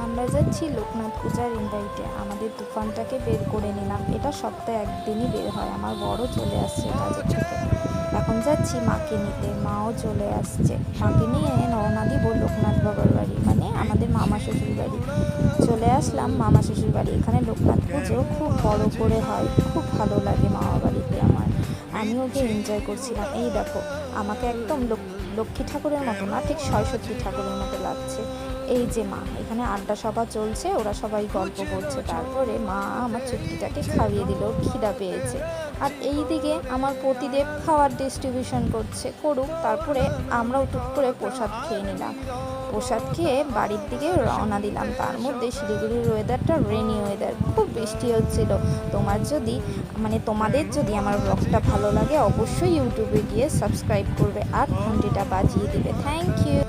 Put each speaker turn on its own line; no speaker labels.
আমরা যাচ্ছি লোকনাথ পূজার ইনভাইটে। আমাদের তুফানটাকে বের করে নিলাম। এটা সপ্তাহে একদিনই বের হয়। আমার বড় চলে আসছে কাজের থেকে। এখন যাচ্ছি মাকে নিতে। মাও চলে আসছে। মাকে নিয়ে রওনা দিব লোকনাথ বাবার বাড়ি, মানে আমাদের মামা শ্বশুর বাড়ি। চলে আসলাম মামা শ্বশুর বাড়ি। এখানে লোকনাথ পুজো খুব বড় করে হয়, খুব ভালো লাগে মামা বাড়িতে আমার। আমি ওকে এনজয় করছিলাম। এই দেখো, আমাকে একদম লক্ষ্মী ঠাকুরের মতো না, ঠিক সরস্বতী ঠাকুরের মতো লাগছে। এই যে মা, এখানে আড্ডা সভা চলছে, ওরা সবাই গল্প করছে। তারপরে মা আমার চুটকিটাকে খাইয়ে দিল, খিদা পেয়েছে। আর এই দিকে আমার পতিদেব খাওয়ার ডিস্ট্রিবিউশন করুক। তারপরে আমরাও টুক করে প্রসাদ খেয়ে নিলাম। প্রসাদ খেয়ে বাড়ির দিকে রওনা দিলাম। তার মধ্যে শিলিগুড়ির ওয়েদারটা রেনি ওয়েদার, খুব বৃষ্টি হচ্ছিল। তোমাদের যদি আমার ব্লগটা ভালো লাগে, অবশ্যই ইউটিউবে গিয়ে সাবস্ক্রাইব করবে আর ঘন্টিটা বাজিয়ে দিবে। Thank you.